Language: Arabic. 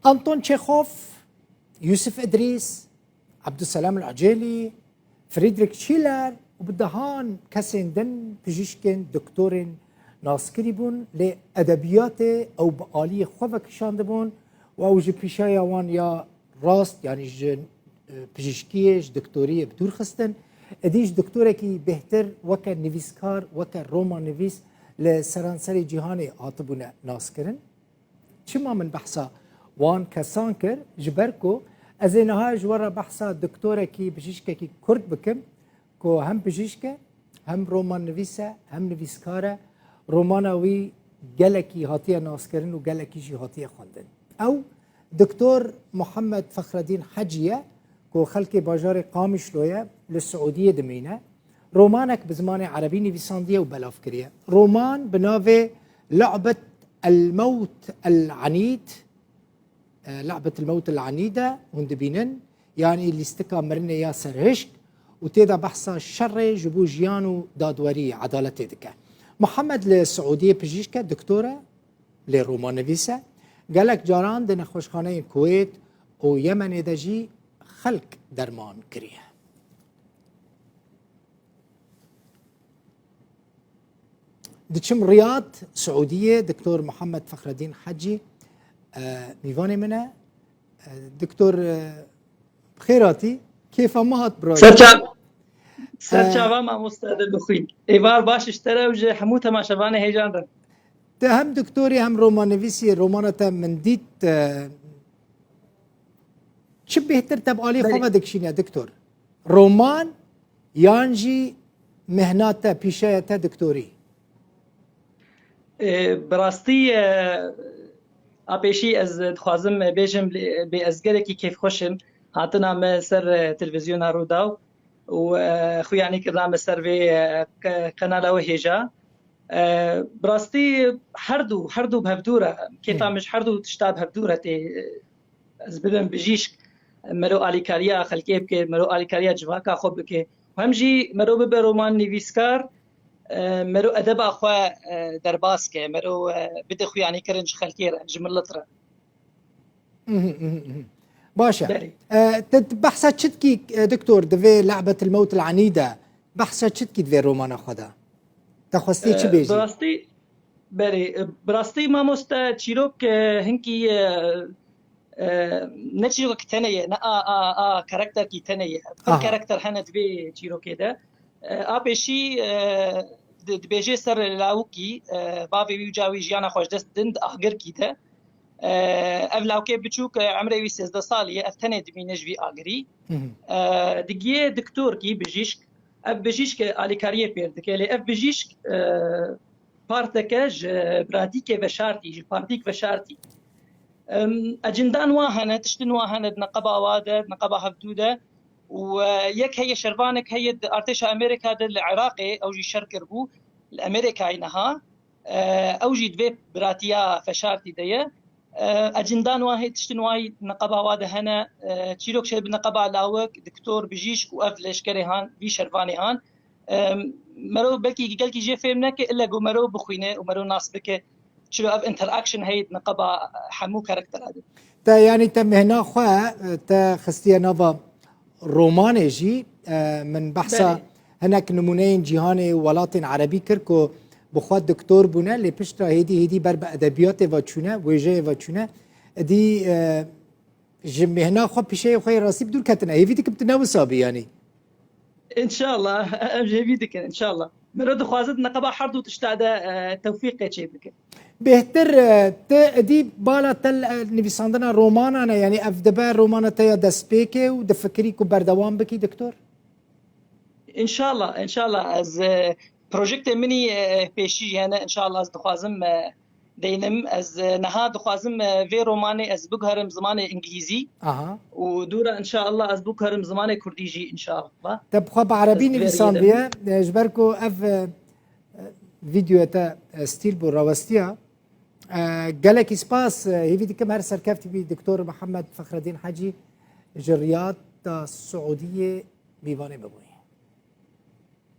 أنطون تشيخوف، يوسف إدريس، عبد السلام العجيلي، فريدريك شيلر، وبدهان كسين دن بجيشكن دكتورين ناسكري بون لأدبيات أو بآلية خوفك شاندبون و جي بيشايا وان يا راست يعني جن بجيشكيش دكتورية بدور خستن اديش دكتورة كي بهتر وكا نويسكار وكا رومان نويس لسرانسري جيهاني عاطبونا ناسكرن شما من بحثا وان كسانكر جبركو ازينها جورا بحثا دكتورة كي بجيشكا كي كرد بكم كو هم بجيشكا هم رومان نويسة هم نويسكارة رومانوي جلكي هاتية ناسكرن و جلكي جي هاتية خواندن او دكتور محمد فخر الدين حجية كو خلقي باجار قامش لويا للسعودية دمينة رومانك بزمان عربي نيفيساندية وبلافكرية رومان بنافي لعبة الموت العنيد لعبة الموت العنيدة وندبينن يعني اللي استكا مرنة ياسر هشك وتيدا بحثا الشر جبو جيانو دادوري عدالة تيدكا محمد للسعودية بجيشكا دكتورة لرومان نفيسة قالك جاران دنا خوشخانه الكويت ويمن دجي خلق درمان كريه دشم رياض سعودية دكتور محمد فخر الدين حجي ميفاني منه دكتور بخيراتي كيف مهات براي سرچاوا ما مستعد بخوين ایوار باش اشترى وجه حمو تماشاوانه هیجان دن هم دكتوري هم رومان نفيسي رومانة من ديت شو بيهتر تبقالي خوفا دكشين يا دكتور رومان يانجي مهناته بيشايته دكتوري براستي ابيشي از دخوازم بيجم بازگركي كيف خوشم هاتنا ما سر تلفزيون روداو وخو يعني كرام سر في قناه وهجا براستي هردو بهفدوره كيف مش هردو تشتاب هفدوره از بدم بجيش مرو آلیکاریا خلقی بکه مرو آلیکاریا جواکا خوب بکه هم جی مرو به رومان نویسکار مرو ادب اخوا درباس که مرو بده خو یعنی کرنج خلقی را جملتره باشا بحثا تشتكي دكتور دفي لعبة الموت العنيدة بحثا تشتكي دفي رومان خدا تخوستي چه بيجي براستي بله براستي ما مستا چیروک هنکی نتشيرو كتنية نا كاركتر كي تنية كل كاركتر هند بي تشيرو كده ابيشي دبيجي سر لاوكي بافي بيجاوي جيانا خوش دست دند اغر كيده اف لاوكي بچوك عمري 13 ساليه اف تنه دمي نجوي اغري دغيه دكتور كي بجيش اف بجيش علي كاريه بيرد كلي اف بجيش بارتكاج براتيكي وشارتي بارتيك وشارتي اجندان واهنه تشتن واهنه نقبه واده نقبه هبدوده ويك هي شربانك هي ارتش امريكا العراقي او جي شركر بو الامريكاي نها او جي دبي براتيا فشارتي ديه اجندان واهي تشتن واي نقبه واده هنا تشيروك شي بنقبه لاوك دكتور بجيش وافلش كريهان في شرباني هان مرو بلكي قالكي جي فهمناك الا جو مرو بخوينه ومرو ناس بك شنو اف انتر اكشن هي نقبه حمو كاركتر هذا تا يعني تم هنا خوا تا خستيا نوفا روماني جي من بحثا هناك نمونين جيهاني ولاتين عربي كركو بخوات دكتور بونا اللي بشترا هيدي برب ادبيات واتشونا وجه واتشونا دي جم هنا خوا بشيء خير راسي بدون كتنا هي فيديك بتناول صابي يعني ان شاء الله ابجي فيديك ان شاء الله مرد خوازد نقبه حرد وتشتاده توفيق شيء بك بهتر دي بالا تل نفيساندنا رومانا يعني افدبا رومانا تيا دسبيكي ودفكريكو بردوام بكي دكتور ان شاء الله از بروجكت مني بيشي هنا ان شاء الله از دخوازم دينم از نها دخوازم في روماني از بقهرم زمان انجليزي ودورا ان شاء الله از بقهرم زمان كرديجي ان شاء الله طب خب عربي نفيسانديا جبركو اف فيديو تا ستيل بو راوستيا قالك سباس هي فيديو كم هر سركفتي بي دكتور محمد فخر الدين حجي جريات السعودية بيباني بابوي